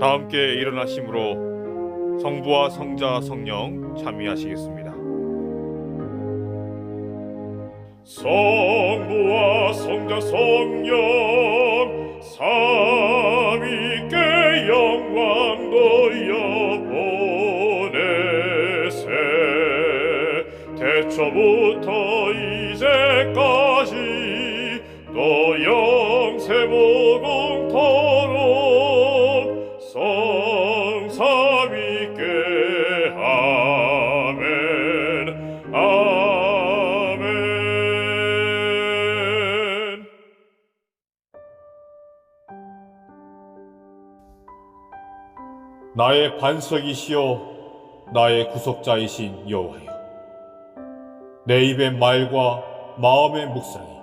다 함께 일어나심으로 성부와 성자 성령 찬미하시겠습니다. 성부와 성자 성령 삼위께 영광 돌려보내세. 태초부터 이제까지 또 영세무궁토록 성삼위께 아멘 아멘. 나의 반석이시여 나의 구속자이신 여호와여, 내 입의 말과 마음의 묵상이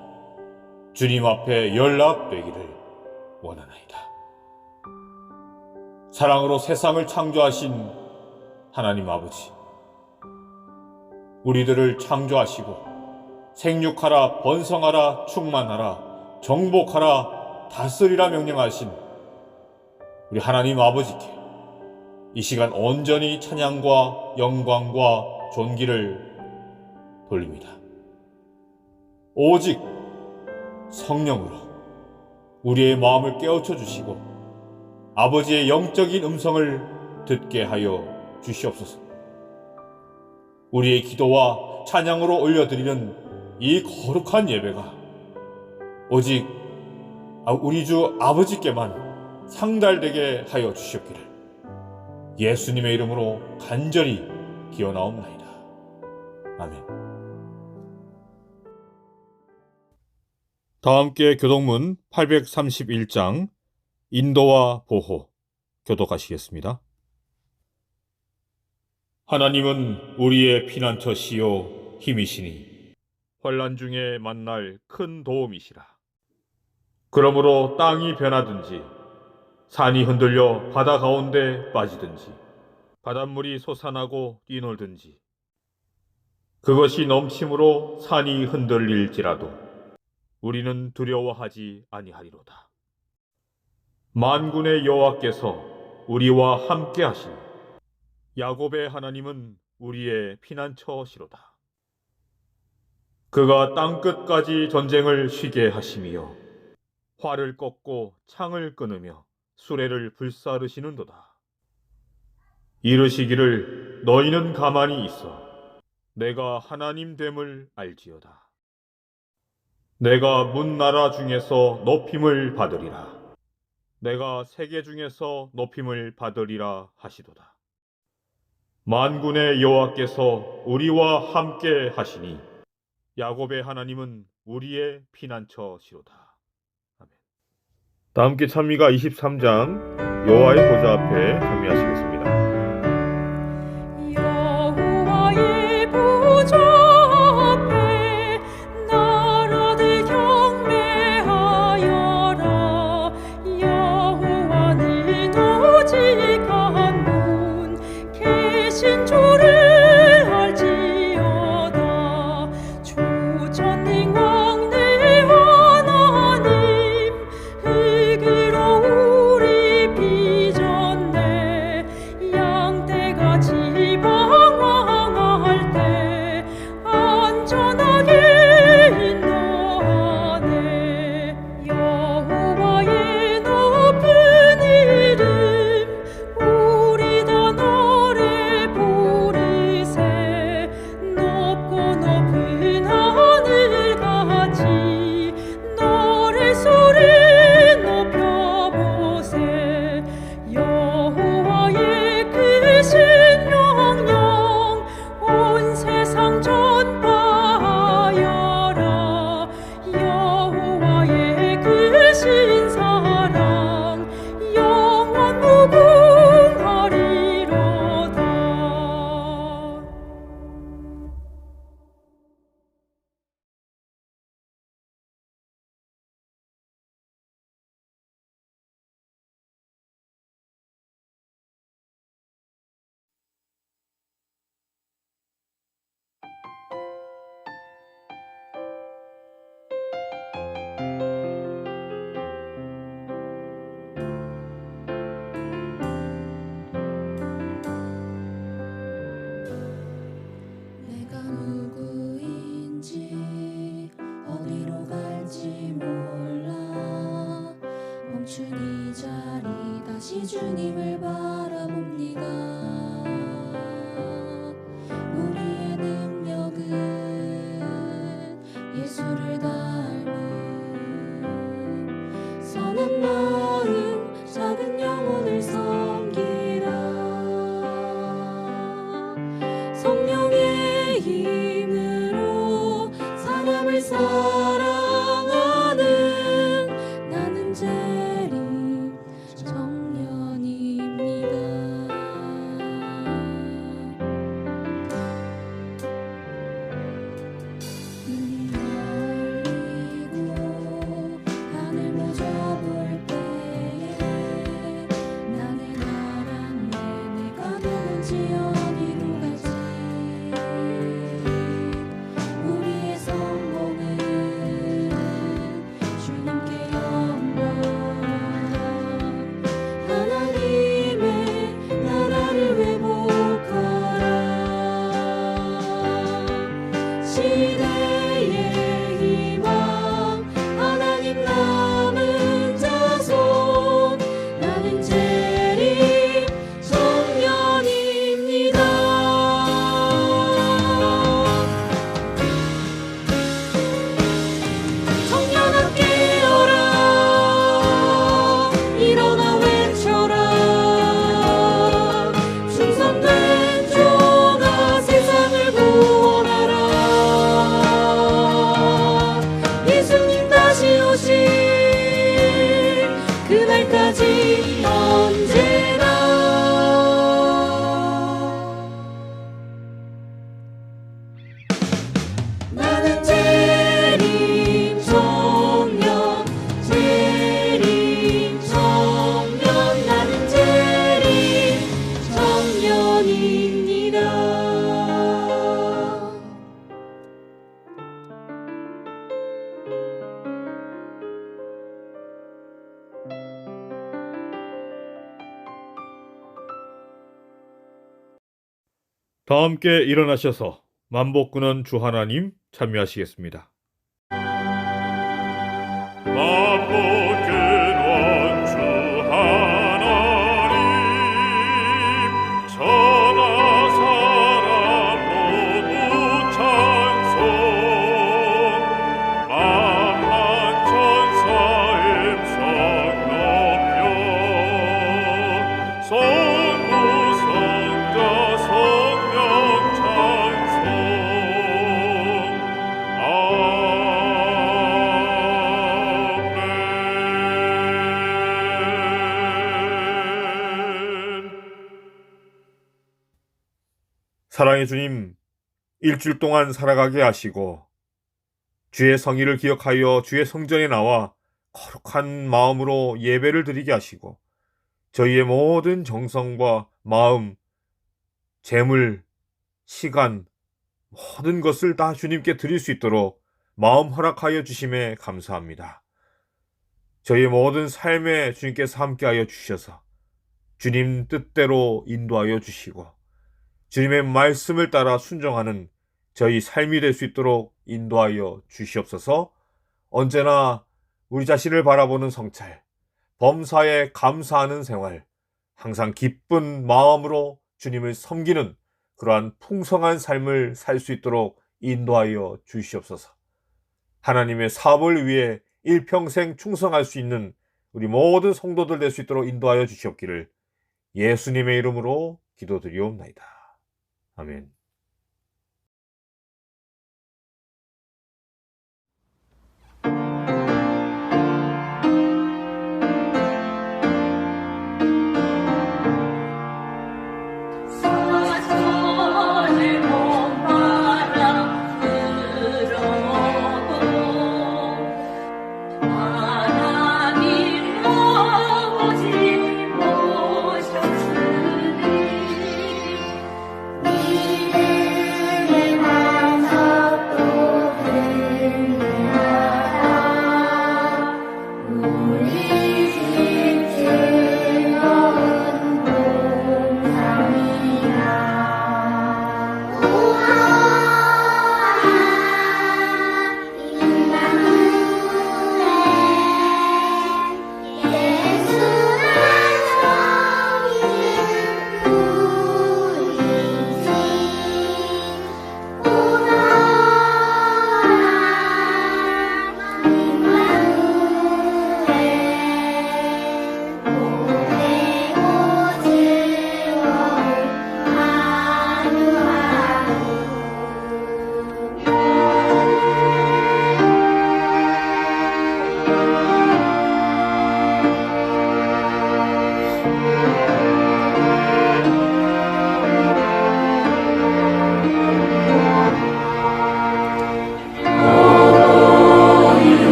주님 앞에 연락되기를 원하나이다. 사랑으로 세상을 창조하신 하나님 아버지, 우리들을 창조하시고 생육하라 번성하라 충만하라 정복하라 다스리라 명령하신 우리 하나님 아버지께 이 시간 온전히 찬양과 영광과 존귀를 돌립니다. 오직 성령으로 우리의 마음을 깨우쳐 주시고 아버지의 영적인 음성을 듣게 하여 주시옵소서. 우리의 기도와 찬양으로 올려드리는 이 거룩한 예배가 오직 우리 주 아버지께만 상달되게 하여 주시옵기를 예수님의 이름으로 간절히 기원하옵나이다. 아멘. 다 함께 교독문 831장 인도와 보호 교독하시겠습니다. 하나님은 우리의 피난처시요 힘이시니 환난 중에 만날 큰 도움이시라. 그러므로 땅이 변하든지 산이 흔들려 바다 가운데 빠지든지 바닷물이 솟아나고 뛰놀든지 그것이 넘침으로 산이 흔들릴지라도 우리는 두려워하지 아니하리로다. 만군의 여호와께서 우리와 함께 하시니 야곱의 하나님은 우리의 피난처시로다. 그가 땅끝까지 전쟁을 쉬게 하시며 활을 꺾고 창을 끊으며 수레를 불사르시는도다. 이르시기를 너희는 가만히 있어 내가 하나님 됨을 알지어다. 내가 문나라 중에서 높임을 받으리라. 내가 세계 중에서 높임을 받으리라 하시도다. 만군의 여호와께서 우리와 함께 하시니 야곱의 하나님은 우리의 피난처시로다. 아멘. 다 함께 찬미가 23장 여호와의 보좌 앞에 찬미하시겠습니다. 여호와의 보좌 앞에 나라들 경배하여라. 여호와는 오직 한 분 계신 줄을 알지어다. 주전능왕 내 하나님 흙으로 우리 빚었네. 이 자리 다시 주님을 바라봅니다. 우리의 능력은 예수를 닮은 선한 마음 작은 영혼을 섬기라. 성령의 힘으로 사람을 사랑하는 나는 재림 청년입니다. 눈이 열리고 하늘 모조 볼 때에 나는 알았네. 내가 누군지 어디로 갈지. 우리의 성공은 주님께 영광. 하나님의 나라를 회복하라. 시대의 희망 하나님 남은 자손 나는 재림 청년입니다. 청년아 깨어라. 일어나 외쳐라. 충성된 종아 세상을 구원하라. 예수님 다시 오실 그날까지 언제나 나는 재림 청년, 재림 청년, 나는 재림 청년입니다. 다 함께 일어나셔서 만복군원 주 하나님 참여하시겠습니다. 만복군원 주 하나님 천하 사람 모두 찬송 만만 천사의 성 높여 성부 성자 성령 찬송 아멘. 사랑의 주님, 일주일 동안 살아가게 하시고 주의 성의를 기억하여 주의 성전에 나와 거룩한 마음으로 예배를 드리게 하시고 저희의 모든 정성과 마음, 재물, 시간, 모든 것을 다 주님께 드릴 수 있도록 마음 허락하여 주심에 감사합니다. 저희의 모든 삶에 주님께서 함께하여 주셔서 주님 뜻대로 인도하여 주시고 주님의 말씀을 따라 순종하는 저희 삶이 될 수 있도록 인도하여 주시옵소서. 언제나 우리 자신을 바라보는 성찰, 범사에 감사하는 생활, 항상 기쁜 마음으로 주님을 섬기는 그러한 풍성한 삶을 살 수 있도록 인도하여 주시옵소서. 하나님의 사업을 위해 일평생 충성할 수 있는 우리 모든 성도들 될 수 있도록 인도하여 주시옵기를 예수님의 이름으로 기도드리옵나이다. 아멘. 사전을 몸바람 들어도 하나님 아버지 모셨으니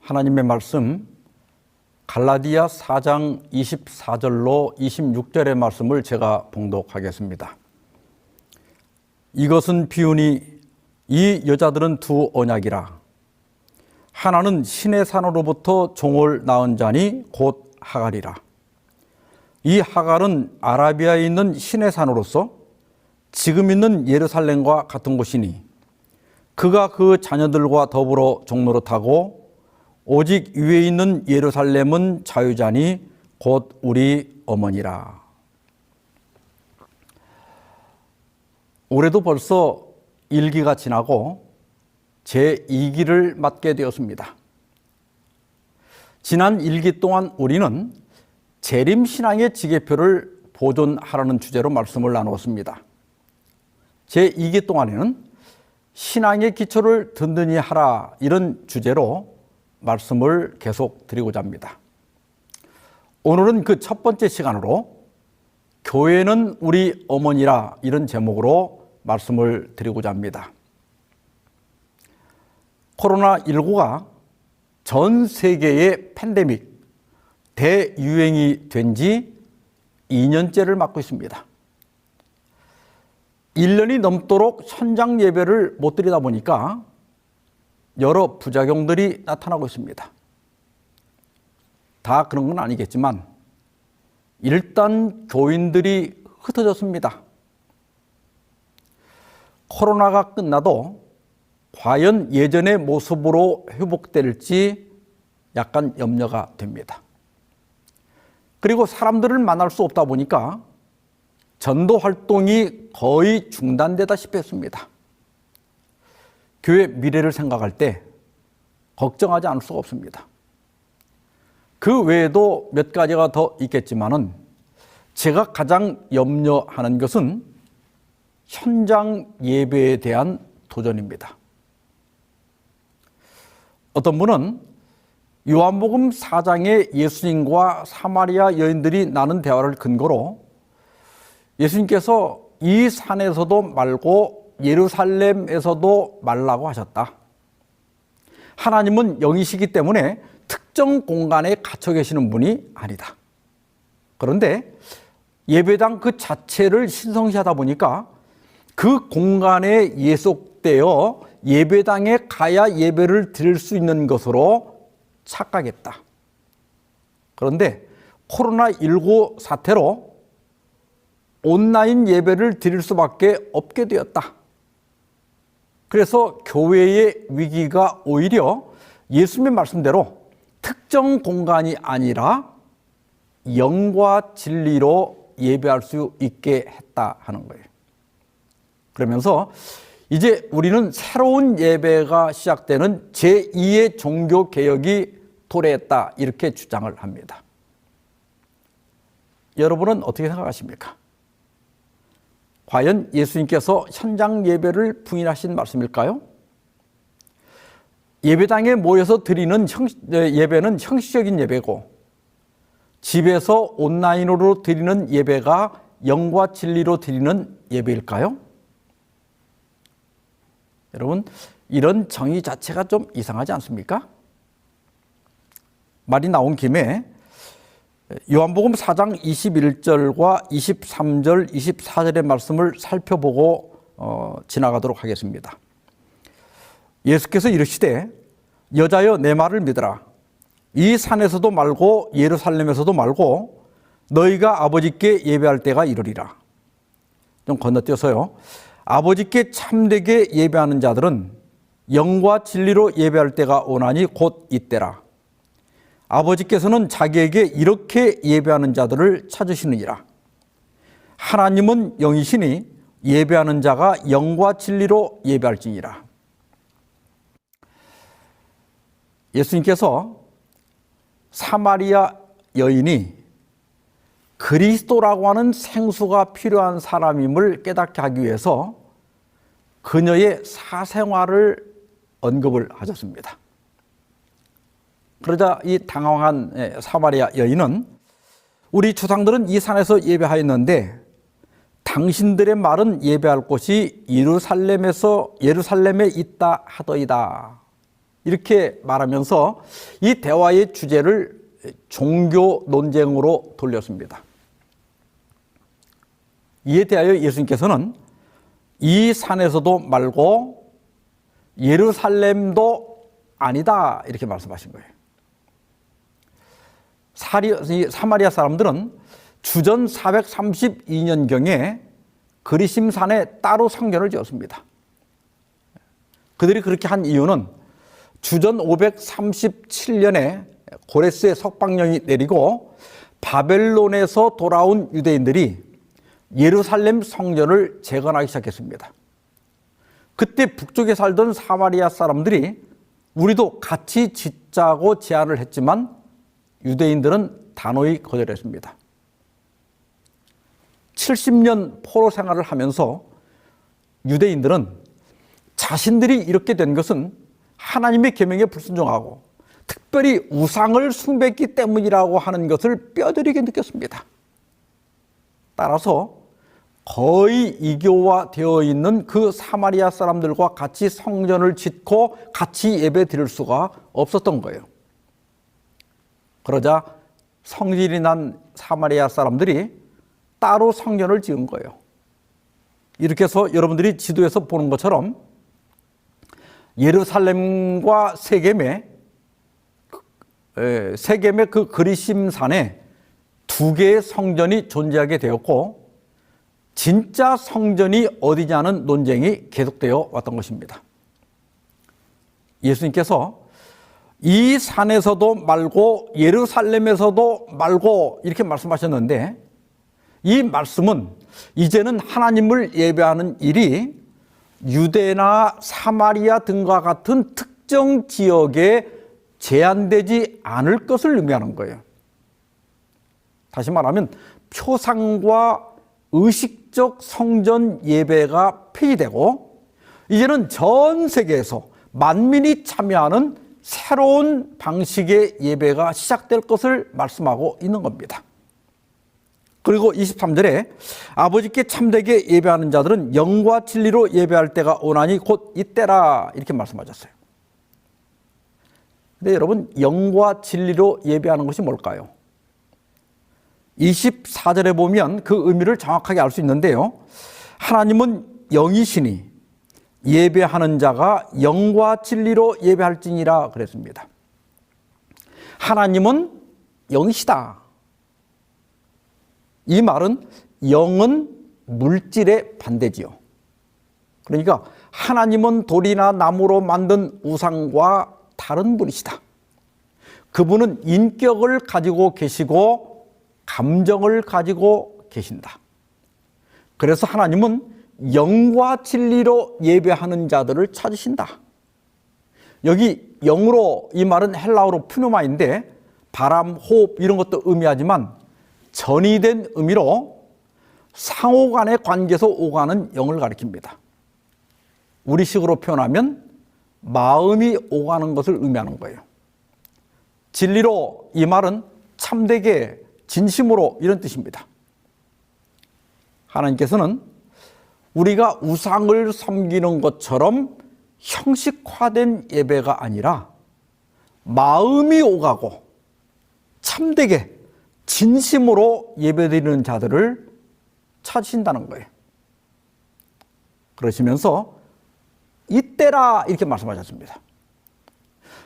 하나님의 말씀 갈라디아 4장 24절로 26절의 말씀을 제가 봉독하겠습니다. 이것은 비유니 이 여자들은 두 언약이라. 하나는 신의 산으로부터 종을 낳은 자니 곧 하갈이라. 이 하갈은 아라비아에 있는 신의 산으로서 지금 있는 예루살렘과 같은 곳이니 그가 그 자녀들과 더불어 종노릇하고 오직 위에 있는 예루살렘은 자유자니 곧 우리 어머니라. 올해도 벌써 1기가 지나고 제2기를 맞게 되었습니다. 지난 1기 동안 우리는 재림신앙의 지계표를 보존하라는 주제로 말씀을 나누었습니다. 제2기 동안에는 신앙의 기초를 든든히 하라 이런 주제로 말씀을 계속 드리고자 합니다. 오늘은 그 첫 번째 시간으로 교회는 우리 어머니라 이런 제목으로 말씀을 드리고자 합니다. 코로나19가 전 세계의 팬데믹, 대유행이 된 지 2년째를 맞고 있습니다. 1년이 넘도록 현장 예배를 못 드리다 보니까 여러 부작용들이 나타나고 있습니다. 다 그런 건 아니겠지만 일단 교인들이 흩어졌습니다. 코로나가 끝나도 과연 예전의 모습으로 회복될지 약간 염려가 됩니다. 그리고 사람들을 만날 수 없다 보니까 전도 활동이 거의 중단되다시피 했습니다. 교회 미래를 생각할 때 걱정하지 않을 수가 없습니다. 그 외에도 몇 가지가 더 있겠지만은 제가 가장 염려하는 것은 현장 예배에 대한 도전입니다. 어떤 분은 요한복음 4장에 예수님과 사마리아 여인들이 나눈 대화를 근거로 예수님께서 이 산에서도 말고 예루살렘에서도 말라고 하셨다. 하나님은 영이시기 때문에 특정 공간에 갇혀 계시는 분이 아니다. 그런데 예배당 그 자체를 신성시하다 보니까 그 공간에 예속되어 예배당에 가야 예배를 드릴 수 있는 것으로 착각했다. 그런데 코로나19 사태로 온라인 예배를 드릴 수밖에 없게 되었다. 그래서 교회의 위기가 오히려 예수님의 말씀대로 특정 공간이 아니라 영과 진리로 예배할 수 있게 했다 하는 거예요. 그러면서 이제 우리는 새로운 예배가 시작되는 제2의 종교개혁이 도래했다 이렇게 주장을 합니다. 여러분은 어떻게 생각하십니까? 과연 예수님께서 현장 예배를 부인하신 말씀일까요? 예배당에 모여서 드리는 예배는 형식적인 예배고 집에서 온라인으로 드리는 예배가 영과 진리로 드리는 예배일까요? 여러분, 이런 정의 자체가 좀 이상하지 않습니까? 말이 나온 김에 요한복음 4장 21절과 23절, 24절의 말씀을 살펴보고 지나가도록 하겠습니다. 예수께서 이르시되 여자여 내 말을 믿으라. 이 산에서도 말고 예루살렘에서도 말고 너희가 아버지께 예배할 때가 이르리라. 좀 건너뛰어서요. 아버지께 참되게 예배하는 자들은 영과 진리로 예배할 때가 오나니 곧 이때라. 아버지께서는 자기에게 이렇게 예배하는 자들을 찾으시느니라. 하나님은 영이시니 예배하는 자가 영과 진리로 예배할지니라. 예수님께서 사마리아 여인이 그리스도라고 하는 생수가 필요한 사람임을 깨닫게 하기 위해서 그녀의 사생활을 언급을 하셨습니다. 그러자 이 당황한 사마리아 여인은 우리 조상들은 이 산에서 예배하였는데 당신들의 말은 예배할 곳이 예루살렘에 있다 하더이다. 이렇게 말하면서 이 대화의 주제를 종교 논쟁으로 돌렸습니다. 이에 대하여 예수님께서는 이 산에서도 말고 예루살렘도 아니다 이렇게 말씀하신 거예요. 사마리아 사람들은 주전 432년경에 그리심산에 따로 성전을 지었습니다. 그들이 그렇게 한 이유는 주전 537년에 고레스의 석방령이 내리고 바벨론에서 돌아온 유대인들이 예루살렘 성전을 재건하기 시작했습니다. 그때 북쪽에 살던 사마리아 사람들이 우리도 같이 짓자고 제안을 했지만 유대인들은 단호히 거절했습니다. 70년 포로 생활을 하면서 유대인들은 자신들이 이렇게 된 것은 하나님의 계명에 불순종하고 특별히 우상을 숭배했기 때문이라고 하는 것을 뼈저리게 느꼈습니다. 따라서 거의 이교화되어 있는 그 사마리아 사람들과 같이 성전을 짓고 같이 예배 드릴 수가 없었던 거예요. 그러자 성질이 난 사마리아 사람들이 따로 성전을 지은 거예요. 이렇게 해서 여러분들이 지도에서 보는 것처럼 예루살렘과 세겜의 그 그리심산에 두 개의 성전이 존재하게 되었고 진짜 성전이 어디냐는 논쟁이 계속되어 왔던 것입니다. 예수님께서 이 산에서도 말고 예루살렘에서도 말고 이렇게 말씀하셨는데 이 말씀은 이제는 하나님을 예배하는 일이 유대나 사마리아 등과 같은 특정 지역에 제한되지 않을 것을 의미하는 거예요. 다시 말하면 표상과 의식적 성전 예배가 폐지되고 이제는 전 세계에서 만민이 참여하는 새로운 방식의 예배가 시작될 것을 말씀하고 있는 겁니다. 그리고 23절에 아버지께 참되게 예배하는 자들은 영과 진리로 예배할 때가 오나니 곧 이때라 이렇게 말씀하셨어요. 근데 여러분 영과 진리로 예배하는 것이 뭘까요? 24절에 보면 그 의미를 정확하게 알 수 있는데요. 하나님은 영이시니 예배하는 자가 영과 진리로 예배할지니라 그랬습니다. 하나님은 영이시다. 이 말은 영은 물질의 반대지요. 그러니까 하나님은 돌이나 나무로 만든 우상과 다른 분이시다. 그분은 인격을 가지고 계시고 감정을 가지고 계신다. 그래서 하나님은 영과 진리로 예배하는 자들을 찾으신다. 여기 영으로 이 말은 헬라어로 푸뉴마인데 바람, 호흡 이런 것도 의미하지만 전이된 의미로 상호간의 관계에서 오가는 영을 가리킵니다. 우리식으로 표현하면 마음이 오가는 것을 의미하는 거예요. 진리로 이 말은 참되게 진심으로 이런 뜻입니다. 하나님께서는 우리가 우상을 섬기는 것처럼 형식화된 예배가 아니라 마음이 오가고 참되게 진심으로 예배드리는 자들을 찾으신다는 거예요. 그러시면서 이때라 이렇게 말씀하셨습니다.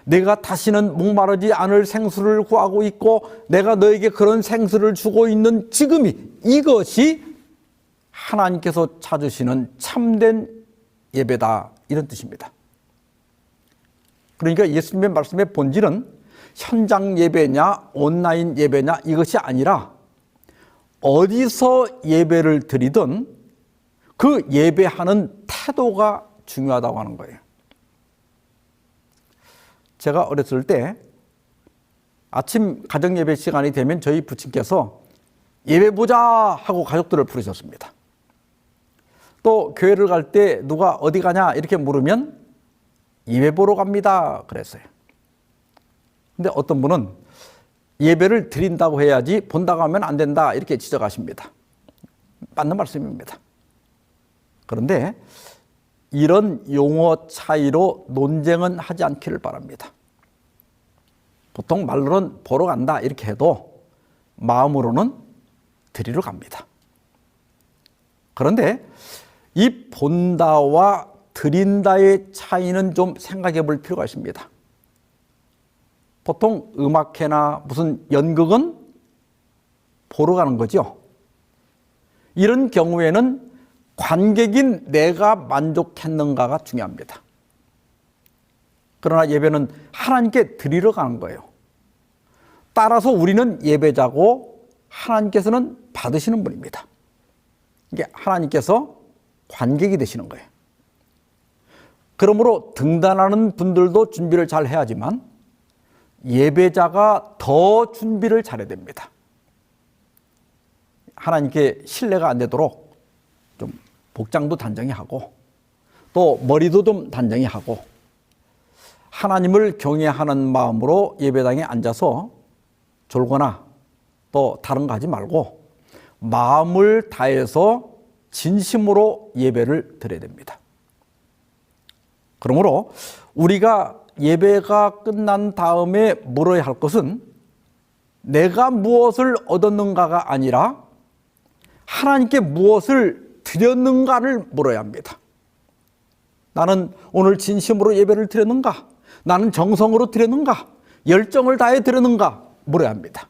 내가 다시는 목마르지 않을 생수를 구하고 있고 내가 너에게 그런 생수를 주고 있는 지금이 이것이 하나님께서 찾으시는 참된 예배다 이런 뜻입니다. 그러니까 예수님의 말씀의 본질은 현장 예배냐 온라인 예배냐 이것이 아니라 어디서 예배를 드리든 그 예배하는 태도가 중요하다고 하는 거예요. 제가 어렸을 때 아침 가정예배 시간이 되면 저희 부친께서 예배 보자 하고 가족들을 부르셨습니다. 또 교회를 갈 때 누가 어디 가냐 이렇게 물으면 예배 보러 갑니다 그랬어요. 근데 어떤 분은 예배를 드린다고 해야지 본다고 하면 안 된다 이렇게 지적하십니다. 맞는 말씀입니다. 그런데 이런 용어 차이로 논쟁은 하지 않기를 바랍니다. 보통 말로는 보러 간다 이렇게 해도 마음으로는 드리러 갑니다. 그런데 이 본다와 드린다의 차이는 좀 생각해 볼 필요가 있습니다. 보통 음악회나 무슨 연극은 보러 가는 거죠. 이런 경우에는 관객인 내가 만족했는가가 중요합니다. 그러나 예배는 하나님께 드리러 가는 거예요. 따라서 우리는 예배자고 하나님께서는 받으시는 분입니다. 이게 하나님께서 관객이 되시는 거예요. 그러므로 등단하는 분들도 준비를 잘 해야지만 예배자가 더 준비를 잘해야 됩니다. 하나님께 신뢰가 안 되도록 좀 복장도 단정히 하고 또 머리도 좀 단정히 하고 하나님을 경외하는 마음으로 예배당에 앉아서 졸거나 또 다른 거 하지 말고 마음을 다해서 진심으로 예배를 드려야 됩니다. 그러므로 우리가 예배가 끝난 다음에 물어야 할 것은 내가 무엇을 얻었는가가 아니라 하나님께 무엇을 드렸는가를 물어야 합니다. 나는 오늘 진심으로 예배를 드렸는가? 나는 정성으로 드렸는가? 열정을 다해 드렸는가? 물어야 합니다.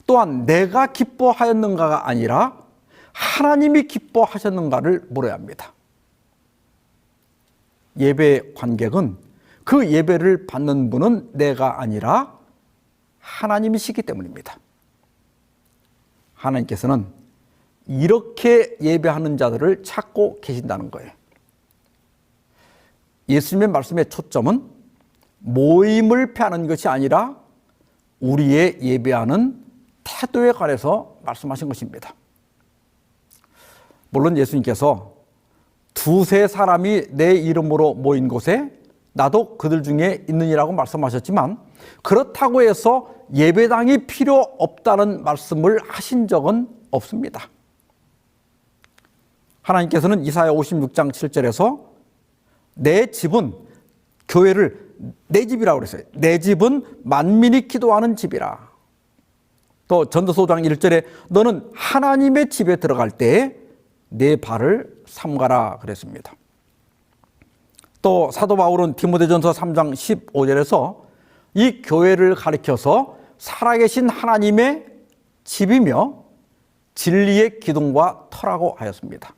또한 내가 기뻐하였는가가 아니라 하나님이 기뻐하셨는가를 물어야 합니다. 예배 관객은 그 예배를 받는 분은 내가 아니라 하나님이시기 때문입니다. 하나님께서는 이렇게 예배하는 자들을 찾고 계신다는 거예요. 예수님의 말씀의 초점은 모임을 폐하는 것이 아니라 우리의 예배하는 태도에 관해서 말씀하신 것입니다. 물론 예수님께서 두세 사람이 내 이름으로 모인 곳에 나도 그들 중에 있느니라고 말씀하셨지만 그렇다고 해서 예배당이 필요 없다는 말씀을 하신 적은 없습니다. 하나님께서는 이사야 56장 7절에서 내 집은 교회를 내 집이라고 그랬어요. 내 집은 만민이 기도하는 집이라. 또 전도서 5장 1절에 너는 하나님의 집에 들어갈 때 내 발을 삼가라 그랬습니다. 또 사도 바울은 디모데전서 3장 15절에서 이 교회를 가리켜서 살아계신 하나님의 집이며 진리의 기둥과 터라고 하였습니다.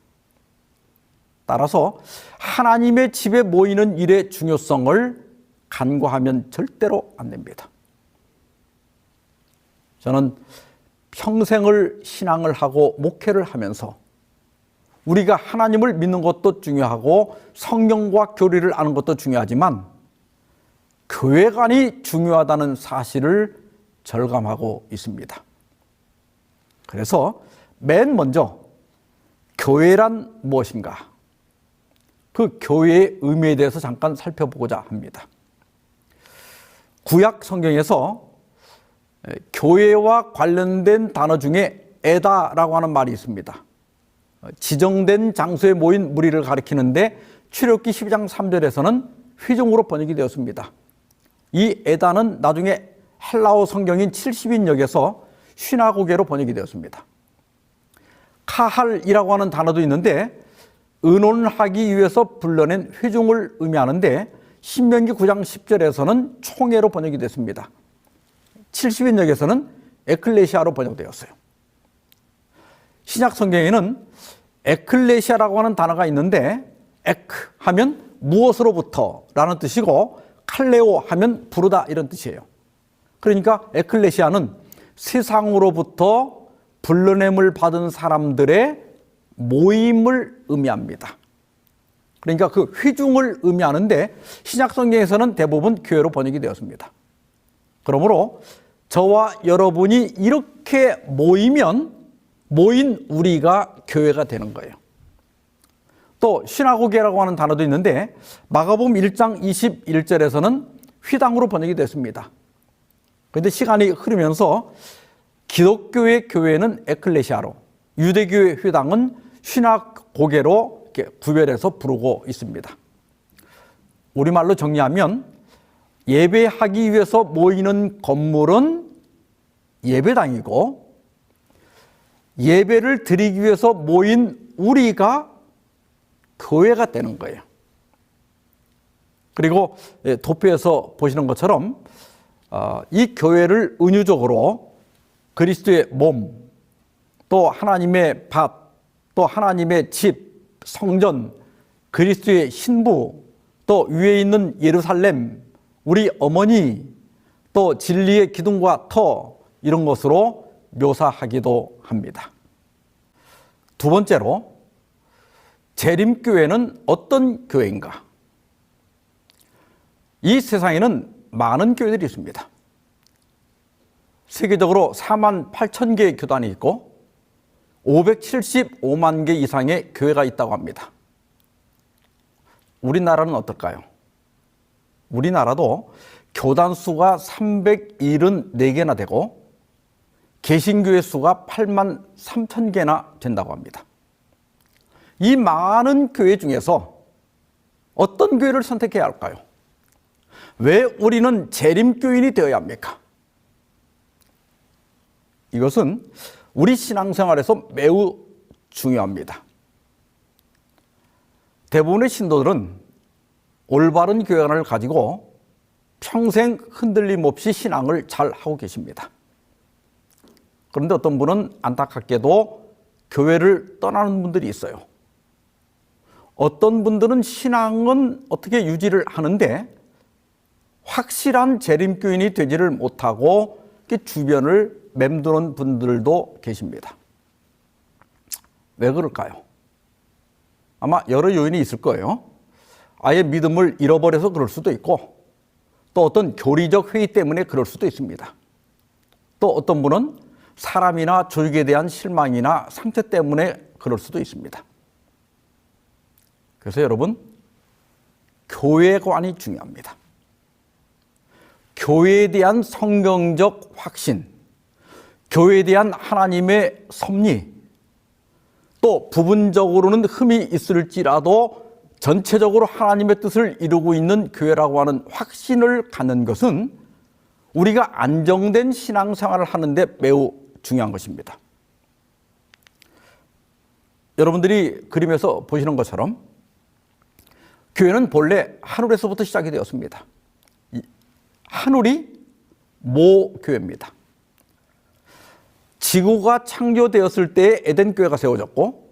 따라서 하나님의 집에 모이는 일의 중요성을 간과하면 절대로 안 됩니다. 저는 평생을 신앙을 하고 목회를 하면서 우리가 하나님을 믿는 것도 중요하고 성경과 교리를 아는 것도 중요하지만 교회관이 중요하다는 사실을 절감하고 있습니다. 그래서 맨 먼저 교회란 무엇인가? 그 교회의 의미에 대해서 잠깐 살펴보고자 합니다. 구약 성경에서 교회와 관련된 단어 중에 에다라고 하는 말이 있습니다. 지정된 장소에 모인 무리를 가리키는데 출애굽기 12장 3절에서는 회중으로 번역이 되었습니다. 이 에다는 나중에 헬라어 성경인 70인역에서 시나고게로 번역이 되었습니다. 카할이라고 하는 단어도 있는데 의논하기 위해서 불러낸 회중을 의미하는데 신명기 9장 10절에서는 총회로 번역이 됐습니다. 70인역에서는 에클레시아로 번역되었어요. 신약 성경에는 에클레시아라고 하는 단어가 있는데 에크 하면 무엇으로부터 라는 뜻이고 칼레오 하면 부르다 이런 뜻이에요. 그러니까 에클레시아는 세상으로부터 불러냄을 받은 사람들의 모임을 의미합니다. 그러니까 그 회중을 의미하는데 신약 성경에서는 대부분 교회로 번역이 되었습니다. 그러므로 저와 여러분이 이렇게 모이면 모인 우리가 교회가 되는 거예요. 또 시나고게라고 하는 단어도 있는데 마가복음 1장 21절에서는 회당으로 번역이 됐습니다. 그런데 시간이 흐르면서 기독교의 교회는 에클레시아로, 유대교의 회당은 시나고게로 이렇게 구별해서 부르고 있습니다. 우리말로 정리하면 예배하기 위해서 모이는 건물은 예배당이고 예배를 드리기 위해서 모인 우리가 교회가 되는 거예요. 그리고 도표에서 보시는 것처럼 이 교회를 은유적으로 그리스도의 몸, 또 하나님의 밭, 또 하나님의 집, 성전, 그리스도의 신부, 또 위에 있는 예루살렘, 우리 어머니, 또 진리의 기둥과 터, 이런 것으로 묘사하기도 합니다. 두 번째로 재림교회는 어떤 교회인가? 이 세상에는 많은 교회들이 있습니다. 세계적으로 4만 8천 개의 교단이 있고 575만 개 이상의 교회가 있다고 합니다. 우리나라는 어떨까요? 우리나라도 교단 수가 374개나 되고 개신교회 수가 8만 3천 개나 된다고 합니다. 이 많은 교회 중에서 어떤 교회를 선택해야 할까요? 왜 우리는 재림교인이 되어야 합니까? 이것은 우리 신앙생활에서 매우 중요합니다. 대부분의 신도들은 올바른 교양을 가지고 평생 흔들림 없이 신앙을 잘 하고 계십니다. 그런데 어떤 분은 안타깝게도 교회를 떠나는 분들이 있어요. 어떤 분들은 신앙은 어떻게 유지를 하는데 확실한 재림교인이 되지를 못하고 주변을 맴도는 분들도 계십니다. 왜 그럴까요? 아마 여러 요인이 있을 거예요. 아예 믿음을 잃어버려서 그럴 수도 있고, 또 어떤 교리적 회의 때문에 그럴 수도 있습니다. 또 어떤 분은 사람이나 조직에 대한 실망이나 상처 때문에 그럴 수도 있습니다. 그래서 여러분, 교회관이 중요합니다. 교회에 대한 성경적 확신, 교회에 대한 하나님의 섭리, 또 부분적으로는 흠이 있을지라도 전체적으로 하나님의 뜻을 이루고 있는 교회라고 하는 확신을 갖는 것은 우리가 안정된 신앙생활을 하는데 매우 중요한 것입니다. 여러분들이 그림에서 보시는 것처럼 교회는 본래 하늘에서부터 시작이 되었습니다. 하늘이 모교회입니다. 지구가 창조되었을 때 에덴교회가 세워졌고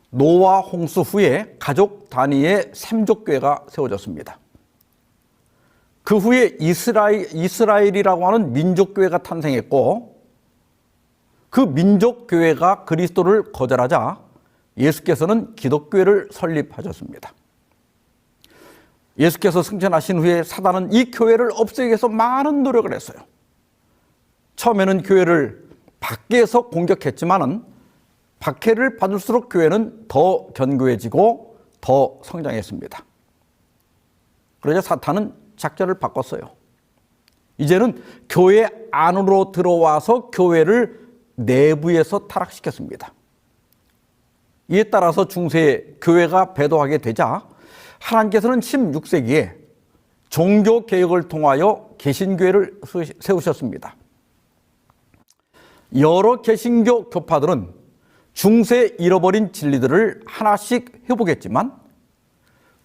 노아 홍수 후에 가족 단위의 샘족교회가 세워졌습니다. 그 후에 이스라엘이라고 하는 민족교회가 탄생했고 그 민족교회가 그리스도를 거절하자 예수께서는 기독교회를 설립하셨습니다. 예수께서 승천하신 후에 사단은 이 교회를 없애기 위해서 많은 노력을 했어요. 처음에는 교회를 밖에서 공격했지만은 박해를 받을수록 교회는 더 견고해지고 더 성장했습니다. 그러자 사탄은 작전을 바꿨어요. 이제는 교회 안으로 들어와서 교회를 내부에서 타락시켰습니다. 이에 따라서 중세에 교회가 배도하게 되자 하나님께서는 16세기에 종교개혁을 통하여 개신교회를 세우셨습니다. 여러 개신교 교파들은 중세 잃어버린 진리들을 하나씩 회복했지만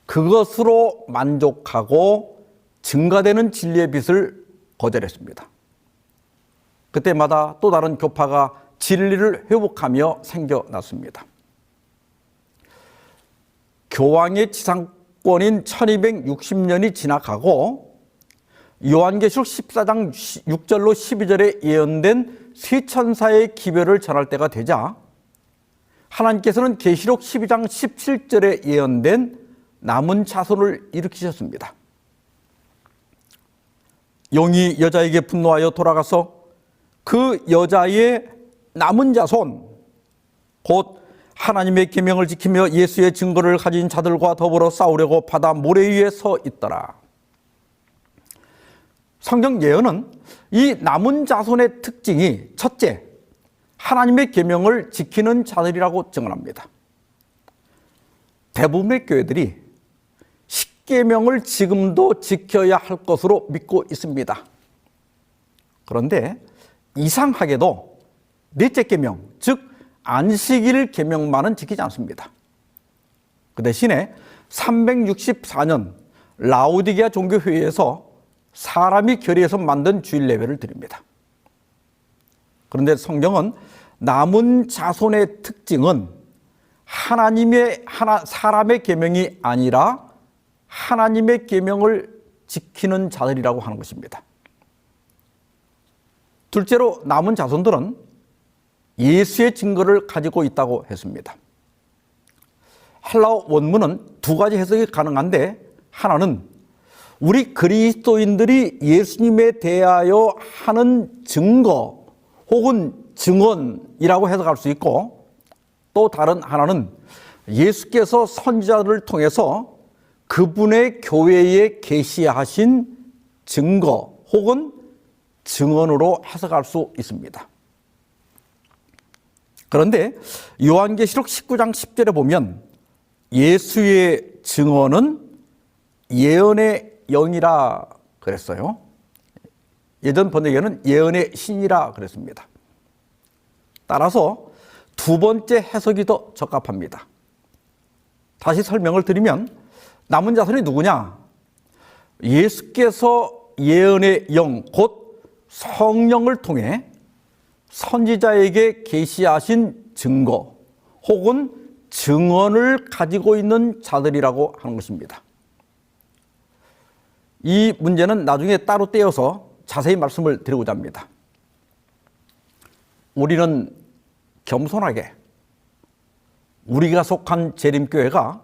그것으로 만족하고 증가되는 진리의 빛을 거절했습니다. 그때마다 또 다른 교파가 진리를 회복하며 생겨났습니다. 교황의 지상권인 1260년이 지나가고 요한계시록 14장 6절로 12절에 예언된 세 천사의 기별을 전할 때가 되자 하나님께서는 계시록 12장 17절에 예언된 남은 자손을 일으키셨습니다. 영이 여자에게 분노하여 돌아가서 그 여자의 남은 자손 곧 하나님의 계명을 지키며 예수의 증거를 가진 자들과 더불어 싸우려고 바다 모래 위에 서 있더라. 성경 예언은 이 남은 자손의 특징이 첫째, 하나님의 계명을 지키는 자들이라고 증언합니다. 대부분의 교회들이 십계명을 지금도 지켜야 할 것으로 믿고 있습니다. 그런데 이상하게도 넷째 계명, 즉 안식일 계명만은 지키지 않습니다. 그 대신에 364년 라오디게아 종교회의에서 사람이 결의해서 만든 주일 예배를 드립니다. 그런데 성경은 남은 자손의 특징은 사람의 계명이 아니라 하나님의 계명을 지키는 자들이라고 하는 것입니다. 둘째로 남은 자손들은 예수의 증거를 가지고 있다고 했습니다. 헬라어 원문은 두 가지 해석이 가능한데, 하나는 우리 그리스도인들이 예수님에 대하여 하는 증거 혹은 증언이라고 해석할 수 있고, 또 다른 하나는 예수께서 선지자들을 통해서 그분의 교회에 계시하신 증거 혹은 증언으로 해석할 수 있습니다. 그런데 요한계시록 19장 10절에 보면 예수의 증언은 예언의 영이라 그랬어요. 예전 번역에는 예언의 신이라 그랬습니다. 따라서 두 번째 해석이 더 적합합니다. 다시 설명을 드리면 남은 자손이 누구냐? 예수께서 예언의 영, 곧 성령을 통해 선지자에게 계시하신 증거 혹은 증언을 가지고 있는 자들이라고 하는 것입니다. 이 문제는 나중에 따로 떼어서 자세히 말씀을 드리고자 합니다. 우리는 겸손하게 우리가 속한 재림교회가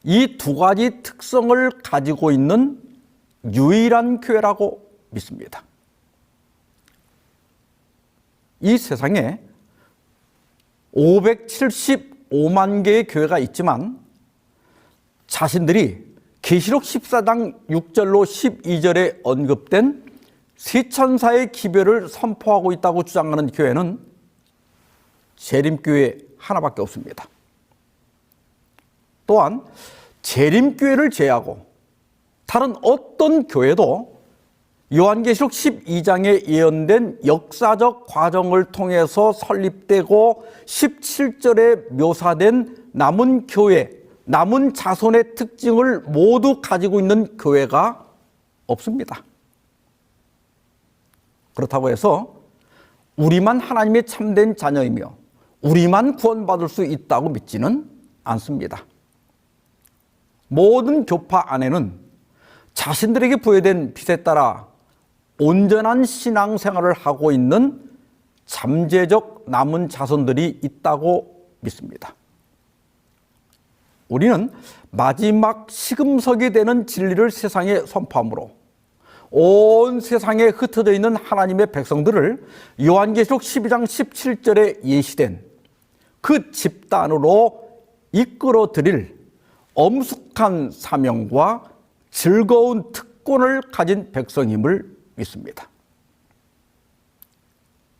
이 두 가지 특성을 가지고 있는 유일한 교회라고 믿습니다. 이 세상에 575만 개의 교회가 있지만 자신들이 계시록 14장 6절로 12절에 언급된 세 천사의 기별을 선포하고 있다고 주장하는 교회는 재림교회 하나밖에 없습니다. 또한 재림교회를 제외하고 다른 어떤 교회도 요한계시록 12장에 예언된 역사적 과정을 통해서 설립되고 17절에 묘사된 남은 교회, 남은 자손의 특징을 모두 가지고 있는 교회가 없습니다. 그렇다고 해서 우리만 하나님의 참된 자녀이며 우리만 구원받을 수 있다고 믿지는 않습니다. 모든 교파 안에는 자신들에게 부여된 빚에 따라 온전한 신앙생활을 하고 있는 잠재적 남은 자손들이 있다고 믿습니다. 우리는 마지막 시금석이 되는 진리를 세상에 선포함으로 온 세상에 흩어져 있는 하나님의 백성들을 요한계시록 12장 17절에 예시된 그 집단으로 이끌어 드릴 엄숙한 사명과 즐거운 특권을 가진 백성임을 믿습니다.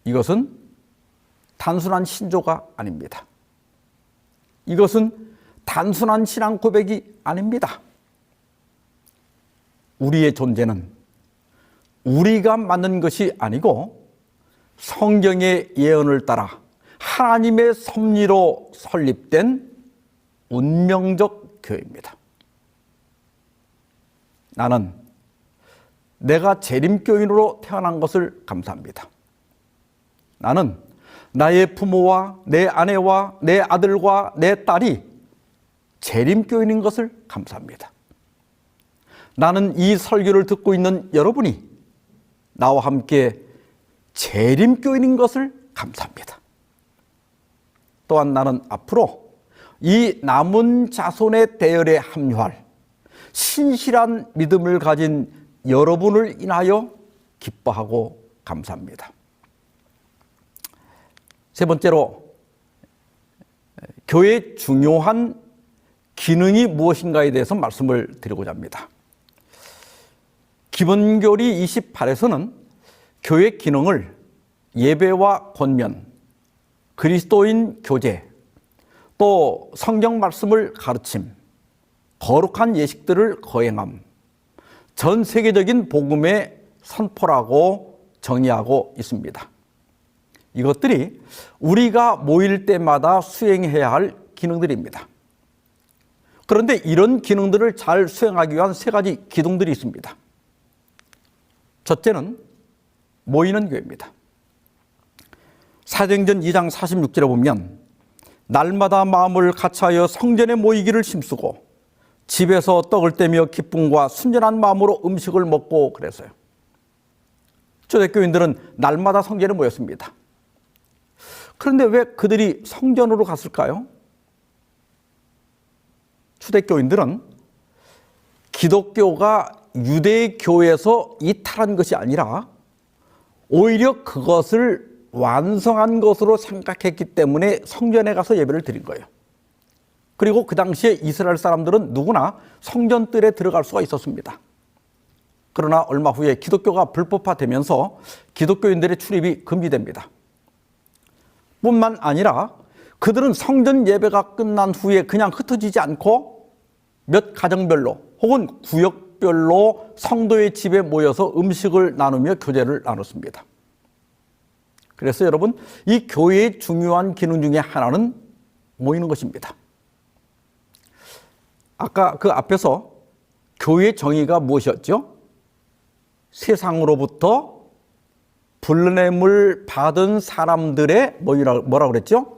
이것은 단순한 신조가 아닙니다. 이것은 단순한 신앙 고백이 아닙니다. 우리의 존재는 우리가 만든 것이 아니고 성경의 예언을 따라 하나님의 섭리로 설립된 운명적 교회입니다. 나는 내가 재림교인으로 태어난 것을 감사합니다. 나는 나의 부모와 내 아내와 내 아들과 내 딸이 재림교인인 것을 감사합니다. 나는 이 설교를 듣고 있는 여러분이 나와 함께 재림교인인 것을 감사합니다. 또한 나는 앞으로 이 남은 자손의 대열에 합류할 신실한 믿음을 가진 여러분을 인하여 기뻐하고 감사합니다. 세 번째로 교회의 중요한 기능이 무엇인가에 대해서 말씀을 드리고자 합니다. 기본교리 28에서는 교회 기능을 예배와 권면, 그리스도인 교제, 또 성경 말씀을 가르침, 거룩한 예식들을 거행함, 전 세계적인 복음의 선포라고 정의하고 있습니다. 이것들이 우리가 모일 때마다 수행해야 할 기능들입니다. 그런데 이런 기능들을 잘 수행하기 위한 세 가지 기둥들이 있습니다. 첫째는 모이는 교회입니다. 사도행전 2장 46절에 보면 날마다 마음을 같이하여 성전에 모이기를 힘쓰고 집에서 떡을 떼며 기쁨과 순전한 마음으로 음식을 먹고 그래서요. 초대교인들은 날마다 성전에 모였습니다. 그런데 왜 그들이 성전으로 갔을까요? 초대교인들은 기독교가 유대교에서 이탈한 것이 아니라 오히려 그것을 완성한 것으로 생각했기 때문에 성전에 가서 예배를 드린 거예요. 그리고 그 당시에 이스라엘 사람들은 누구나 성전뜰에 들어갈 수가 있었습니다. 그러나 얼마 후에 기독교가 불법화되면서 기독교인들의 출입이 금지됩니다. 뿐만 아니라 그들은 성전 예배가 끝난 후에 그냥 흩어지지 않고 몇 가정별로 혹은 구역별로 성도의 집에 모여서 음식을 나누며 교제를 나눴습니다. 그래서 여러분, 이 교회의 중요한 기능 중에 하나는 모이는 것입니다. 아까 그 앞에서 교회의 정의가 무엇이었죠? 세상으로부터 불러냄을 받은 사람들의 뭐라고 그랬죠?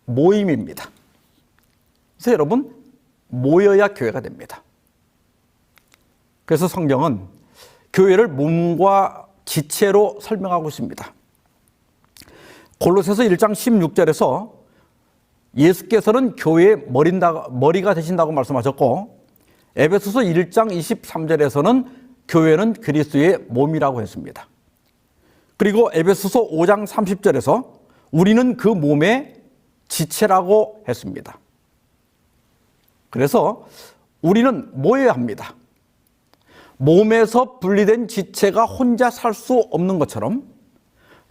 모임입니다. 그래서 여러분, 모여야 교회가 됩니다. 그래서 성경은 교회를 몸과 지체로 설명하고 있습니다. 골로새서 1장 16절에서 예수께서는 교회의 머리가 되신다고 말씀하셨고, 에베소서 1장 23절에서는 교회는 그리스도의 몸이라고 했습니다. 그리고 에베소서 5장 30절에서 우리는 그 몸의 지체라고 했습니다. 그래서 우리는 모여야 합니다. 몸에서 분리된 지체가 혼자 살 수 없는 것처럼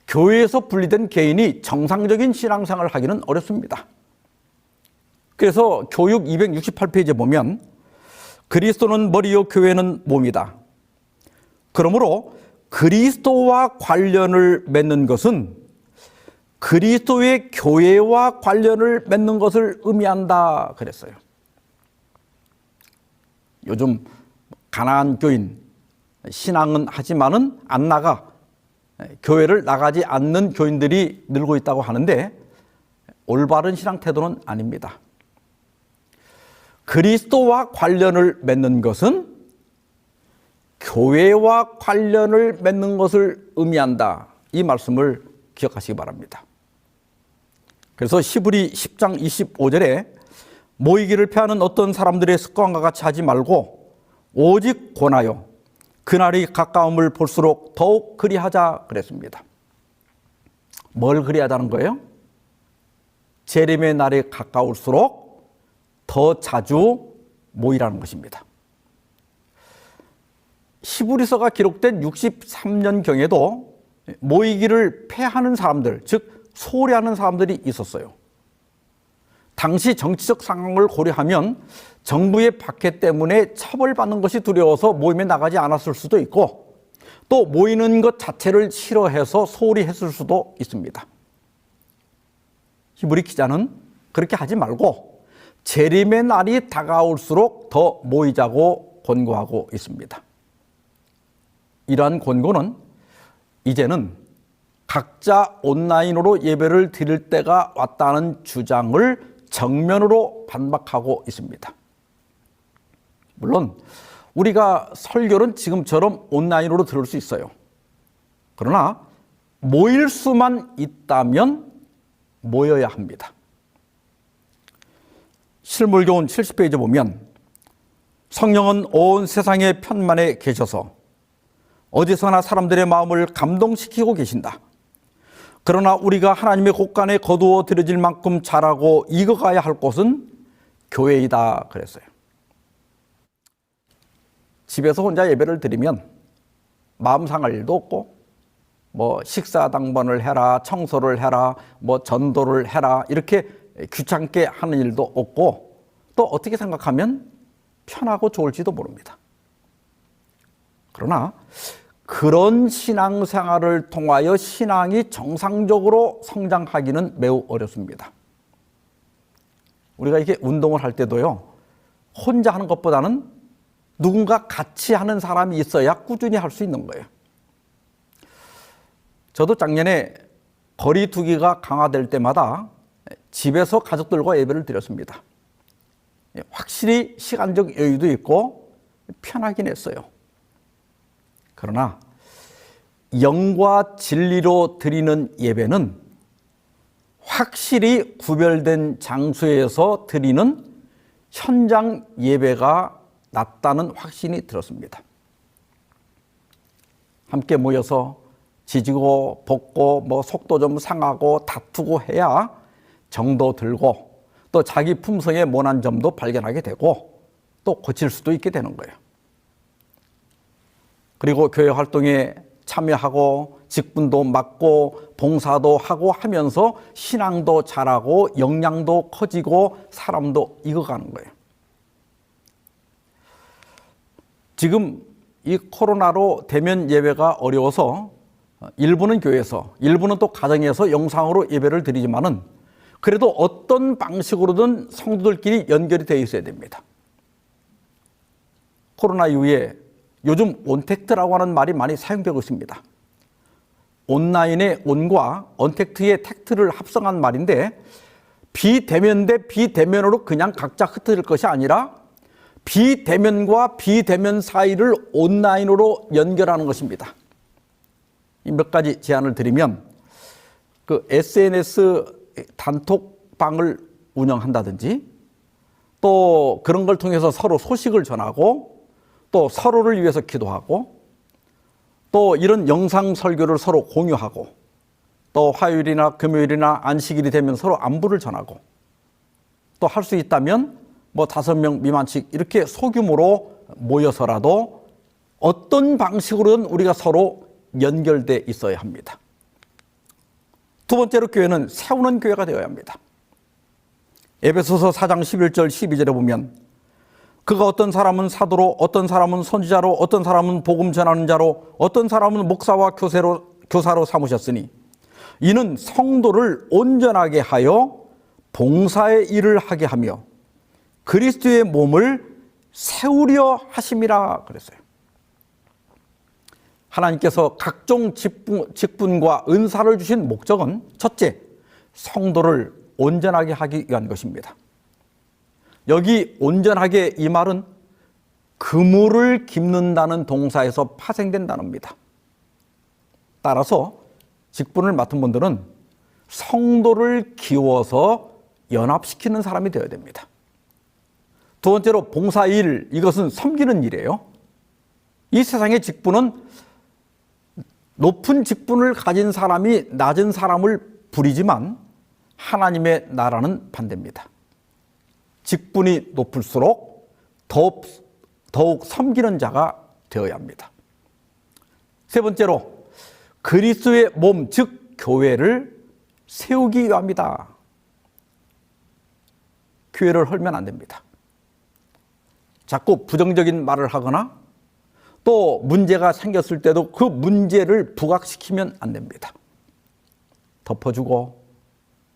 교회에서 분리된 개인이 정상적인 신앙생활을 하기는 어렵습니다. 그래서 교육 268페이지에 보면 그리스도는 머리요 교회는 몸이다. 그러므로 그리스도와 관련을 맺는 것은 그리스도의 교회와 관련을 맺는 것을 의미한다 그랬어요. 요즘 가난한 교인, 신앙은 하지만은 안 나가, 교회를 나가지 않는 교인들이 늘고 있다고 하는데 올바른 신앙 태도는 아닙니다. 그리스도와 관련을 맺는 것은 교회와 관련을 맺는 것을 의미한다. 이 말씀을 기억하시기 바랍니다. 그래서 히브리 10장 25절에 모이기를 피하는 어떤 사람들의 습관과 같이 하지 말고 오직 권하여 그날이 가까움을 볼수록 더욱 그리하자 그랬습니다. 뭘 그리하자는 거예요? 재림의 날이 가까울수록 더 자주 모이라는 것입니다. 히브리서가 기록된 63년경에도 모이기를 폐하는 사람들, 즉 소홀히하는 사람들이 있었어요. 당시 정치적 상황을 고려하면 정부의 박해 때문에 처벌받는 것이 두려워서 모임에 나가지 않았을 수도 있고, 또 모이는 것 자체를 싫어해서 소홀히 했을 수도 있습니다. 히브리 기자는 그렇게 하지 말고 재림의 날이 다가올수록 더 모이자고 권고하고 있습니다. 이러한 권고는 이제는 각자 온라인으로 예배를 드릴 때가 왔다는 주장을 정면으로 반박하고 있습니다. 물론 우리가 설교는 지금처럼 온라인으로 들을 수 있어요. 그러나 모일 수만 있다면 모여야 합니다. 실물교훈 70페이지 보면 성령은 온 세상의 편만에 계셔서 어디서나 사람들의 마음을 감동시키고 계신다. 그러나 우리가 하나님의 곳간에 거두어 들여질 만큼 잘하고 익어가야 할 곳은 교회이다 그랬어요. 집에서 혼자 예배를 드리면 마음 상할 일도 없고, 식사 당번을 해라, 청소를 해라, 전도를 해라, 이렇게 귀찮게 하는 일도 없고 또 어떻게 생각하면 편하고 좋을지도 모릅니다. 그러나 그런 신앙생활을 통하여 신앙이 정상적으로 성장하기는 매우 어렵습니다. 우리가 이게 운동을 할 때도요, 혼자 하는 것보다는 누군가 같이 하는 사람이 있어야 꾸준히 할 수 있는 거예요. 저도 작년에 거리 두기가 강화될 때마다 집에서 가족들과 예배를 드렸습니다. 확실히 시간적 여유도 있고 편하긴 했어요. 그러나 영과 진리로 드리는 예배는 확실히 구별된 장소에서 드리는 현장 예배가 낫다는 확신이 들었습니다. 함께 모여서 지지고 볶고 속도 좀 상하고 다투고 해야 정도 들고 또 자기 품성에 모난 점도 발견하게 되고 또 고칠 수도 있게 되는 거예요. 그리고 교회 활동에 참여하고 직분도 맡고 봉사도 하고 하면서 신앙도 자라고 역량도 커지고 사람도 익어가는 거예요. 지금 이 코로나로 대면 예배가 어려워서 일부는 교회에서 일부는 또 가정에서 영상으로 예배를 드리지만은 그래도 어떤 방식으로든 성도들끼리 연결이 되어 있어야 됩니다. 코로나 이후에 요즘 온택트라고 하는 말이 많이 사용되고 있습니다. 온라인의 온과 언택트의 택트를 합성한 말인데 비대면 대 비대면으로 그냥 각자 흩어질 것이 아니라 비대면과 비대면 사이를 온라인으로 연결하는 것입니다. 몇 가지 제안을 드리면 그 SNS 단톡방을 운영한다든지 또 그런 걸 통해서 서로 소식을 전하고 또 서로를 위해서 기도하고 또 이런 영상 설교를 서로 공유하고 또 화요일이나 금요일이나 안식일이 되면 서로 안부를 전하고 또 할 수 있다면 5명 미만씩 이렇게 소규모로 모여서라도 어떤 방식으로든 우리가 서로 연결돼 있어야 합니다. 두 번째로 교회는 세우는 교회가 되어야 합니다. 에베소서 4장 11절 12절에 보면 그가 어떤 사람은 사도로 어떤 사람은 선지자로 어떤 사람은 복음 전하는 자로 어떤 사람은 목사와 교사로 삼으셨으니 이는 성도를 온전하게 하여 봉사의 일을 하게 하며 그리스도의 몸을 세우려 하심이라 그랬어요. 하나님께서 각종 직분과 은사를 주신 목적은 첫째, 성도를 온전하게 하기 위한 것입니다. 여기 온전하게 이 말은 그물을 깁는다는 동사에서 파생된 단어입니다. 따라서 직분을 맡은 분들은 성도를 기워서 연합시키는 사람이 되어야 됩니다. 두 번째로 봉사일, 이것은 섬기는 일이에요. 이 세상의 직분은 높은 직분을 가진 사람이 낮은 사람을 부리지만 하나님의 나라는 반대입니다. 직분이 높을수록 더욱 섬기는 자가 되어야 합니다. 세 번째로 그리스도의 몸, 즉 교회를 세우기 위함이다. 교회를 헐면 안 됩니다. 자꾸 부정적인 말을 하거나 또 문제가 생겼을 때도 그 문제를 부각시키면 안 됩니다. 덮어주고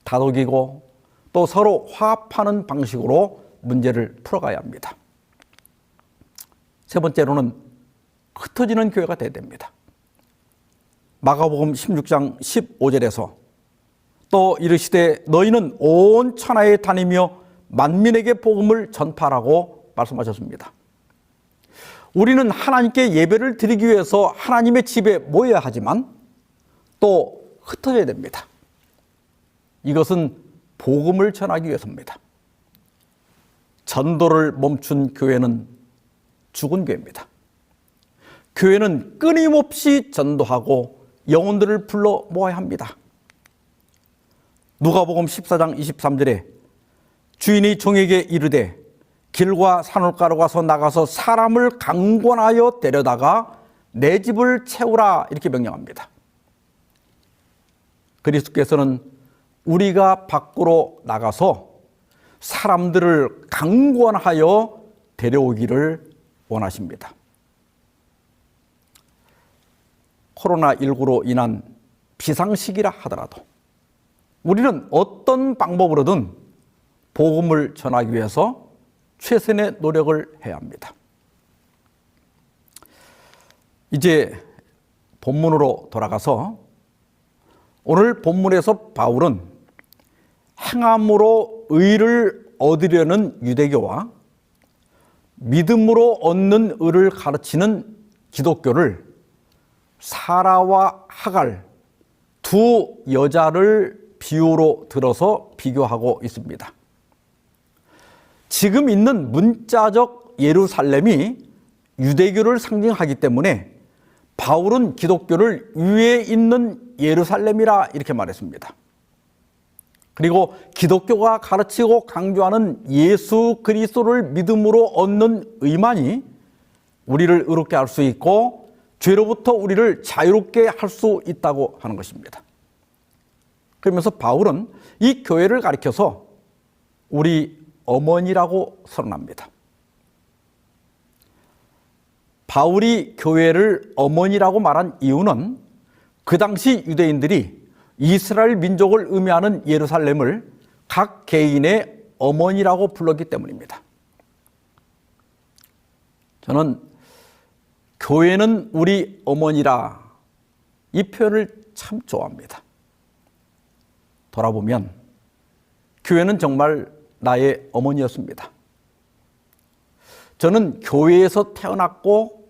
다독이고 또 서로 화합하는 방식으로 문제를 풀어가야 합니다. 세 번째로는 흩어지는 교회가 되어야 됩니다. 마가복음 16장 15절에서 또 이르시되 너희는 온 천하에 다니며 만민에게 복음을 전파하라고 말씀하셨습니다. 우리는 하나님께 예배를 드리기 위해서 하나님의 집에 모여야 하지만 또 흩어져야 됩니다. 이것은 복음을 전하기 위해서입니다. 전도를 멈춘 교회는 죽은 교회입니다. 교회는 끊임없이 전도하고 영혼들을 불러 모아야 합니다. 누가복음 14장 23절에 주인이 종에게 이르되 길과 산울가로 가서 나가서 사람을 강권하여 데려다가 내 집을 채우라 이렇게 명령합니다. 그리스도께서는 우리가 밖으로 나가서 사람들을 강권하여 데려오기를 원하십니다. 코로나19로 인한 비상시기라 하더라도 우리는 어떤 방법으로든 복음을 전하기 위해서 최선의 노력을 해야 합니다. 이제 본문으로 돌아가서 오늘 본문에서 바울은 행함으로 의를 얻으려는 유대교와 믿음으로 얻는 의를 가르치는 기독교를 사라와 하갈 두 여자를 비유로 들어서 비교하고 있습니다. 지금 있는 문자적 예루살렘이 유대교를 상징하기 때문에 바울은 기독교를 위에 있는 예루살렘이라 이렇게 말했습니다. 그리고 기독교가 가르치고 강조하는 예수 그리스도를 믿음으로 얻는 의만이 우리를 의롭게 할 수 있고 죄로부터 우리를 자유롭게 할 수 있다고 하는 것입니다. 그러면서 바울은 이 교회를 가리켜서 우리 어머니라고 선언합니다. 바울이 교회를 어머니라고 말한 이유는 그 당시 유대인들이 이스라엘 민족을 의미하는 예루살렘을 각 개인의 어머니라고 불렀기 때문입니다. 저는 교회는 우리 어머니라 이 표현을 참 좋아합니다. 돌아보면 교회는 정말 나의 어머니였습니다. 저는 교회에서 태어났고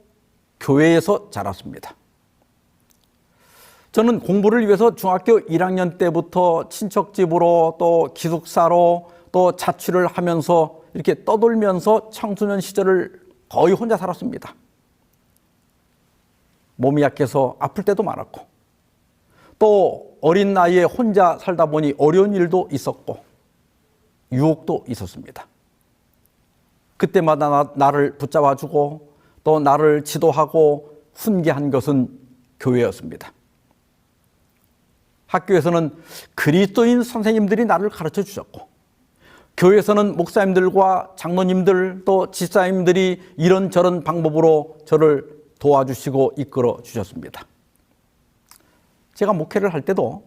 교회에서 자랐습니다. 저는 공부를 위해서 중학교 1학년 때부터 친척집으로 또 기숙사로 또 자취를 하면서 이렇게 떠돌면서 청소년 시절을 거의 혼자 살았습니다. 몸이 약해서 아플 때도 많았고 또 어린 나이에 혼자 살다 보니 어려운 일도 있었고 유혹도 있었습니다. 그때마다 나를 붙잡아주고 또 나를 지도하고 훈계한 것은 교회였습니다. 학교에서는 그리스도인 선생님들이 나를 가르쳐 주셨고 교회에서는 목사님들과 장로님들 또 집사님들이 이런저런 방법으로 저를 도와주시고 이끌어 주셨습니다. 제가 목회를 할 때도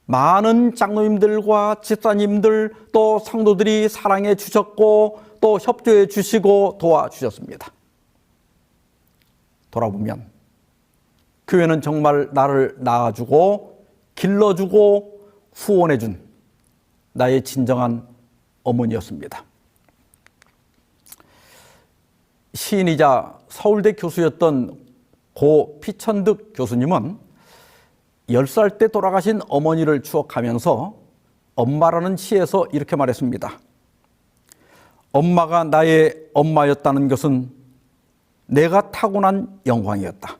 많은 장로님들과 집사님들 또 성도들이 사랑해 주셨고 또 협조해 주시고 도와주셨습니다. 돌아보면 교회는 정말 나를 낳아주고 길러주고 후원해준 나의 진정한 어머니였습니다. 시인이자 서울대 교수였던 고 피천득 교수님은 10살 때 돌아가신 어머니를 추억하면서 엄마라는 시에서 이렇게 말했습니다. 엄마가 나의 엄마였다는 것은 내가 타고난 영광이었다.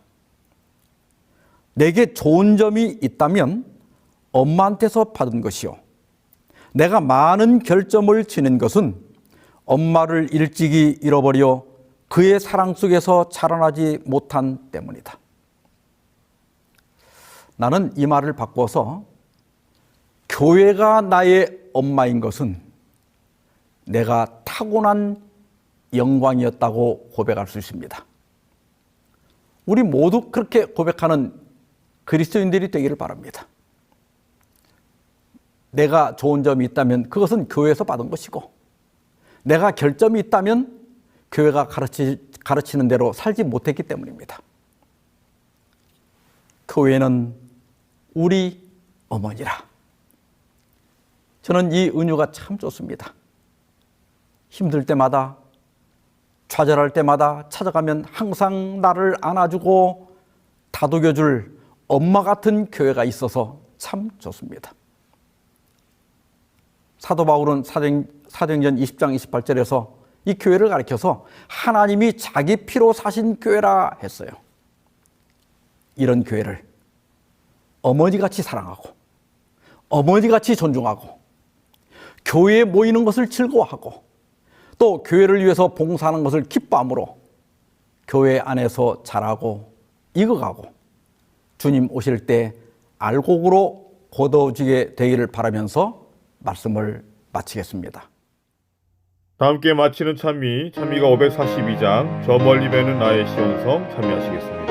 내게 좋은 점이 있다면 엄마한테서 받은 것이요. 내가 많은 결점을 지닌 것은 엄마를 일찍이 잃어버려 그의 사랑 속에서 자라나지 못한 때문이다. 나는 이 말을 바꿔서 교회가 나의 엄마인 것은 내가 타고난 영광이었다고 고백할 수 있습니다. 우리 모두 그렇게 고백하는 그리스도인들이 되기를 바랍니다. 내가 좋은 점이 있다면 그것은 교회에서 받은 것이고 내가 결점이 있다면 교회가 가르치는 대로 살지 못했기 때문입니다. 교회는 우리 어머니라. 저는 이 은유가 참 좋습니다. 힘들 때마다 좌절할 때마다 찾아가면 항상 나를 안아주고 다독여줄 엄마 같은 교회가 있어서 참 좋습니다. 사도 바울은 사도행전 20장 28절에서 이 교회를 가리켜서 하나님이 자기 피로 사신 교회라 했어요. 이런 교회를 어머니같이 사랑하고 어머니같이 존중하고 교회에 모이는 것을 즐거워하고 또 교회를 위해서 봉사하는 것을 기뻐함으로 교회 안에서 자라고 익어가고 주님 오실 때 알곡으로 거둬지게 되기를 바라면서 말씀을 마치겠습니다. 다 함께 마치는 찬미가 542장 저 멀리 배는 나의 시온성 참여하시겠습니다.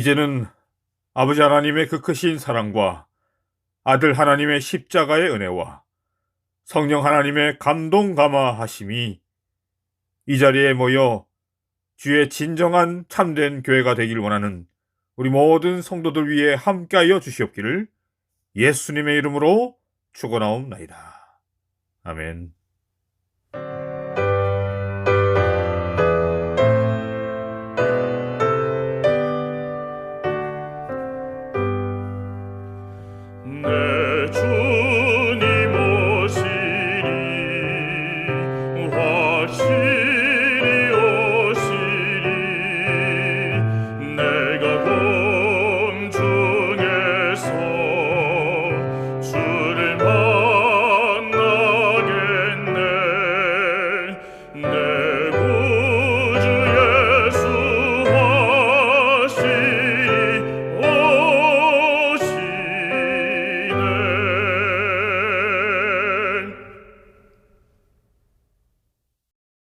이제는 아버지 하나님의 그 크신 사랑과 아들 하나님의 십자가의 은혜와 성령 하나님의 감동 감화하심이 이 자리에 모여 주의 진정한 참된 교회가 되길 원하는 우리 모든 성도들 위해 함께하여 주시옵기를 예수님의 이름으로 축원하옵나이다. 아멘.